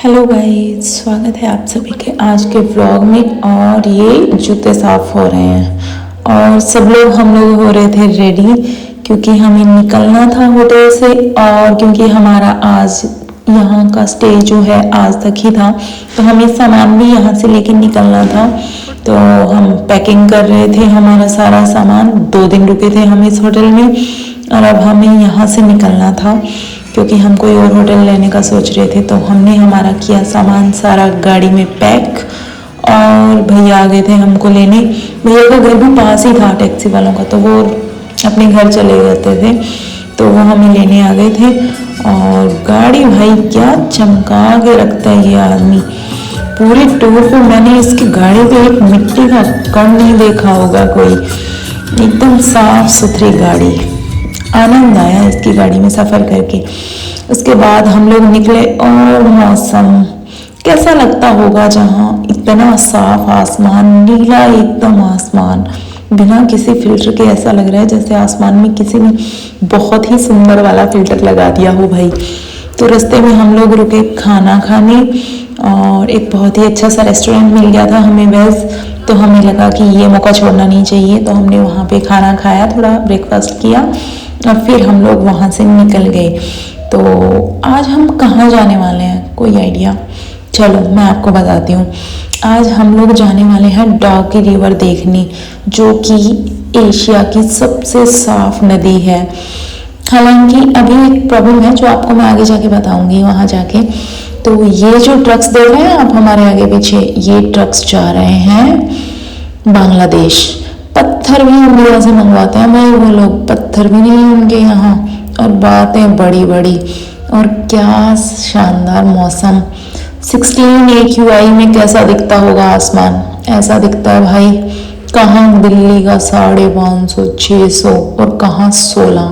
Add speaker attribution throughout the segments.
Speaker 1: Hello guys, स्वागत है आप सभी के आज के व्लॉग में। और ये जूते साफ हो रहे हैं और हम लोग हो रहे थे रेडी, क्योंकि हमें निकलना था होटल से। और क्योंकि हमारा आज यहाँ का स्टे जो है आज तक ही था, तो हमें सामान भी यहाँ से लेके निकलना था। तो हम पैकिंग कर रहे थे हमारा सारा सामान। 2 दिन रुके थे हम इस होटल में और अब हमें यहाँ से निकलना था, क्योंकि हम कोई और होटल लेने का सोच रहे थे। तो हमने हमारा किया सामान सारा गाड़ी में पैक और भैया आ गए थे हमको लेने। भैया का घर भी पास ही था टैक्सी वालों का, तो वो अपने घर चले जाते थे, तो वो हमें लेने आ गए थे। और गाड़ी भाई क्या चमका के रखता है ये आदमी। पूरे टूर पे मैंने इसकी गाड़ी पे एक मिट्टी का कण नहीं देखा होगा कोई। एकदम साफ सुथरी गाड़ी, आनंद आया इसकी गाड़ी में सफ़र करके। उसके बाद हम लोग निकले और मौसम कैसा लगता होगा जहाँ इतना साफ आसमान, नीला एकदम आसमान, बिना किसी फिल्टर के ऐसा लग रहा है जैसे आसमान में किसी ने बहुत ही सुंदर वाला फिल्टर लगा दिया हो भाई। तो रास्ते में हम लोग रुके खाना खाने और एक बहुत ही अच्छा सा रेस्टोरेंट मिल गया था हमें वेज। तो हमें लगा कि ये मौका छोड़ना नहीं चाहिए, तो हमने वहाँ पे खाना खाया, थोड़ा ब्रेकफास्ट किया और फिर हम लोग वहाँ से निकल गए। तो आज हम कहाँ जाने वाले हैं, कोई आइडिया? चलो मैं आपको बताती हूँ। आज हम लोग जाने वाले हैं डॉगी रिवर देखने, जो कि एशिया की सबसे साफ नदी है। हालांकि अभी एक प्रॉब्लम है जो आपको मैं आगे जाके बताऊंगी वहाँ जाके। तो ये जो ट्रक्स देख रहे हैं आप हमारे आगे पीछे, ये ट्रक्स जा रहे हैं बांग्लादेश। पत्थर भी इंडिया से मंगवाते हैं भाई वो लोग, पत्थर भी नहीं है उनके यहाँ। और बातें बड़ी बड़ी। और क्या शानदार मौसम। 16 AQI में कैसा दिखता होगा आसमान, ऐसा दिखता है भाई। कहाँ दिल्ली का 550 600 और कहाँ 16,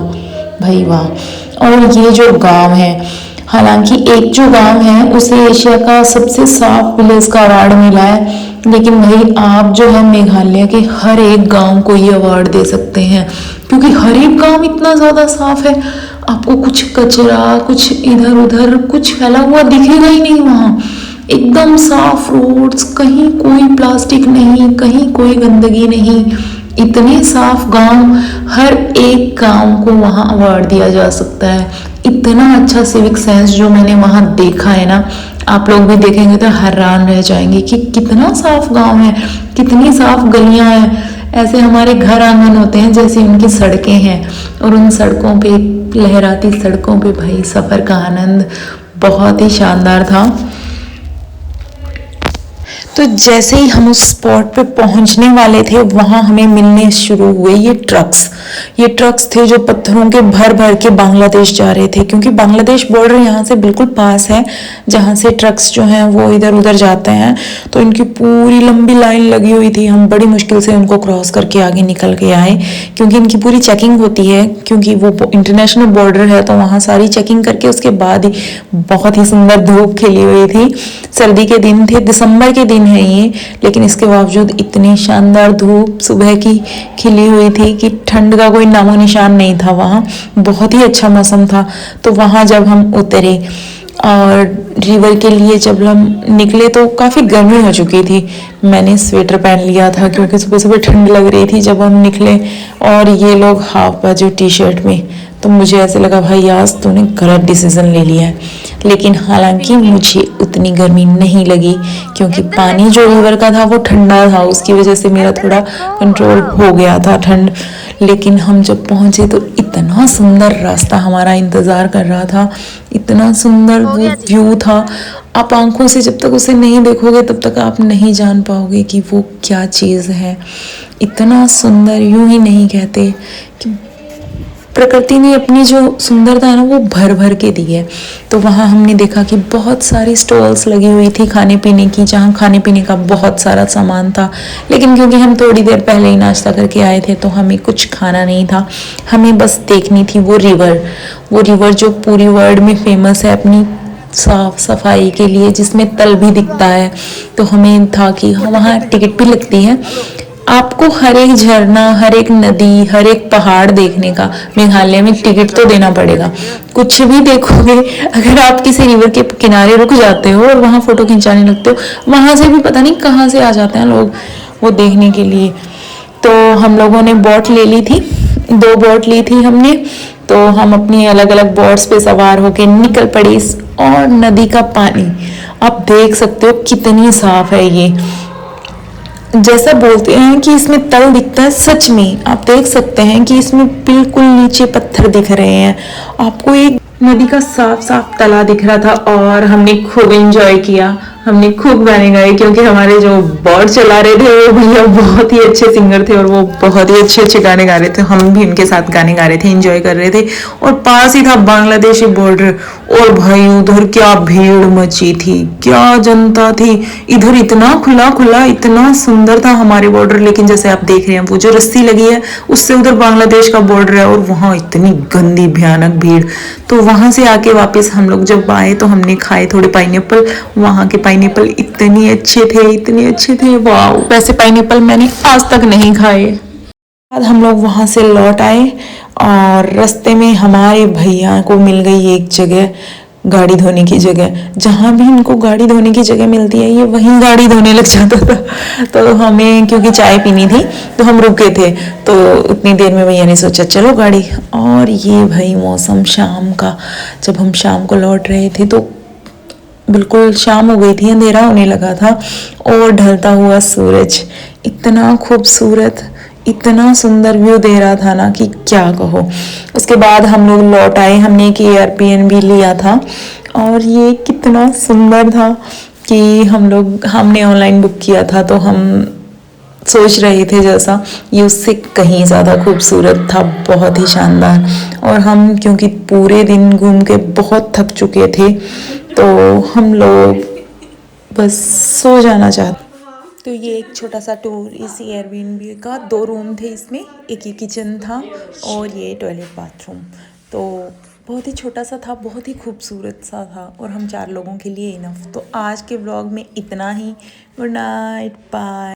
Speaker 1: भाई वाह। और ये जो गांव है, हालांकि एक जो गांव है उसे एशिया का सबसे साफ विलेज का अवार्ड मिला है, लेकिन भाई आप जो है मेघालय के हर एक गांव को ये अवार्ड दे सकते हैं, क्योंकि हर एक गांव इतना ज़्यादा साफ है। आपको कुछ कचरा, कुछ इधर उधर कुछ फैला हुआ दिखेगा ही नहीं वहाँ। एकदम साफ रोड्स, कहीं कोई प्लास्टिक नहीं, कहीं कोई गंदगी नहीं। इतने साफ गांव, हर एक गांव को वहाँ अवार्ड दिया जा सकता है। इतना अच्छा सिविक सेंस जो मैंने वहाँ देखा है ना, आप लोग भी देखेंगे तो हैरान रह जाएंगे कि कितना साफ गांव है, कितनी साफ गलियां हैं। ऐसे हमारे घर आंगन होते हैं जैसे उनकी सड़कें हैं। और उन सड़कों पे, लहराती सड़कों पे भाई सफ़र का आनंद बहुत ही शानदार था। तो जैसे ही हम उस स्पॉट पे पहुंचने वाले थे, वहाँ हमें मिलने शुरू हुए ये ट्रक्स थे जो पत्थरों के भर भर के बांग्लादेश जा रहे थे, क्योंकि बांग्लादेश बॉर्डर यहाँ से बिल्कुल पास है, जहाँ से ट्रक्स जो हैं वो इधर उधर जाते हैं। तो इनकी पूरी लंबी लाइन लगी हुई थी। हम बड़ी मुश्किल से उनको क्रॉस करके आगे निकल के आए, क्योंकि इनकी पूरी चेकिंग होती है, क्योंकि वो इंटरनेशनल बॉर्डर है। तो वहाँ सारी चेकिंग करके उसके बाद ही बहुत ही सुंदर धूप खिली हुई थी। सर्दी के दिन थे, दिसंबर के दिन है ये, लेकिन इसके बावजूद इतनी शानदार धूप सुबह की खिली हुई थी कि ठंड का कोई नामो निशान नहीं था वहाँ। बहुत ही अच्छा मौसम था। तो वहाँ जब हम उतरे और रिवर के लिए जब हम निकले तो काफ़ी गर्मी हो चुकी थी। मैंने स्वेटर पहन लिया था क्योंकि सुबह सुबह ठंड लग रही थी जब हम निकले, और ये लोग हाफ बाजू टी शर्ट में। तो मुझे ऐसे लगा भाई आज तूने गलत डिसीजन ले लिया है। लेकिन हालांकि मुझे उतनी गर्मी नहीं लगी, क्योंकि पानी जो रिवर का था वो ठंडा था, उसकी वजह से मेरा थोड़ा कंट्रोल हो गया था ठंड। लेकिन हम जब पहुँचे तो इतना सुंदर रास्ता हमारा इंतज़ार कर रहा था, इतना सुंदर वो व्यू था। आप आंखों से जब तक उसे नहीं देखोगे तब तक आप नहीं जान पाओगे कि वो क्या चीज़ है। इतना सुंदर, यूं ही नहीं कहते कि प्रकृति ने अपनी जो सुंदरता है ना वो भर भर के दी है। तो वहाँ हमने देखा कि बहुत सारी स्टॉल्स लगी हुई थी खाने पीने की, जहाँ खाने पीने का बहुत सारा सामान था। लेकिन क्योंकि हम थोड़ी देर पहले ही नाश्ता करके आए थे, तो हमें कुछ खाना नहीं था। हमें बस देखनी थी वो रिवर जो पूरी वर्ल्ड में फेमस है अपनी साफ सफाई के लिए, जिसमें तल भी दिखता है। तो हमें था कि वहाँ टिकट भी लगती है। आपको हर एक झरना, हर एक नदी, हर एक पहाड़ देखने का मेघालय में टिकट तो देना पड़ेगा। कुछ भी देखोगे, अगर आप किसी रिवर के किनारे रुक जाते हो और वहाँ फोटो खिंचाने लगते हो, वहाँ से भी पता नहीं कहाँ से आ जाते हैं लोग वो देखने के लिए। तो हम लोगों ने बोट ले ली थी, 2 बोट ली थी हमने। तो हम अपनी अलग अलग बोट्स पे सवार होके निकल पड़ी। और नदी का पानी आप देख सकते हो कितनी साफ है ये। जैसा बोलते हैं कि इसमें तल दिखता है, सच में आप देख सकते हैं कि इसमें बिल्कुल नीचे पत्थर दिख रहे हैं। आपको एक नदी का साफ साफ तला दिख रहा था और हमने खूब एंजॉय किया। हमने खूब गाने गाए क्योंकि हमारे जो बोट चला रहे थे वो भैया बहुत ही अच्छे सिंगर थे और वो बहुत ही अच्छे अच्छे गाने गा रहे थे। हम भी उनके साथ गाने गा रहे थे, एंजॉय कर रहे थे। और पास ही था बांग्लादेशी बॉर्डर। और भाई उधर क्या भीड़ मची थी, क्या जनता थी। इधर इतना खुला खुला, इतना सुंदर था हमारे बॉर्डर, लेकिन जैसे आप देख रहे हैं वो जो रस्सी लगी है उससे उधर बांग्लादेश का बॉर्डर है और वहाँ इतनी गंदी भयानक भीड़। तो वहां से आके वापस हम लोग जब आए तो हमने खाए थोड़े पाइनएप्पल। वहां के पाइनएप्पल इतने अच्छे थे, इतने अच्छे थे, वाह। वैसे पाइनएप्पल मैंने आज तक नहीं खाए। बाद हम लोग वहां से लौट आए और रास्ते में हमारे भैया को मिल गई एक जगह गाड़ी धोने की जगह। जहाँ भी इनको गाड़ी धोने की जगह मिलती है ये वहीं गाड़ी धोने लग जाता था। तो हमें क्योंकि चाय पीनी थी तो हम रुके थे, तो उतनी देर में भैया ने सोचा चलो गाड़ी। और ये भाई मौसम शाम का, जब हम शाम को लौट रहे थे तो बिल्कुल शाम हो गई थी, अंधेरा होने लगा था और ढलता हुआ सूरज इतना खूबसूरत, इतना सुंदर व्यू दे रहा था ना कि क्या कहो। उसके बाद हम लोग लौट आए, हमने एक एयरबीएनबी लिया था और ये कितना सुंदर था कि हमने ऑनलाइन बुक किया था तो हम सोच रहे थे जैसा, ये उससे कहीं ज़्यादा खूबसूरत था, बहुत ही शानदार। और हम क्योंकि पूरे दिन घूम के बहुत थक चुके थे तो हम लोग बस सो जाना चाहते। तो ये एक छोटा सा टूर इस एयरबीएनबी का। 2 रूम थे इसमें, एक ही किचन था और ये टॉयलेट बाथरूम। तो बहुत ही छोटा सा था, बहुत ही खूबसूरत सा था और हम 4 लोगों के लिए इनफ। तो आज के व्लॉग में इतना ही। Good night, bye.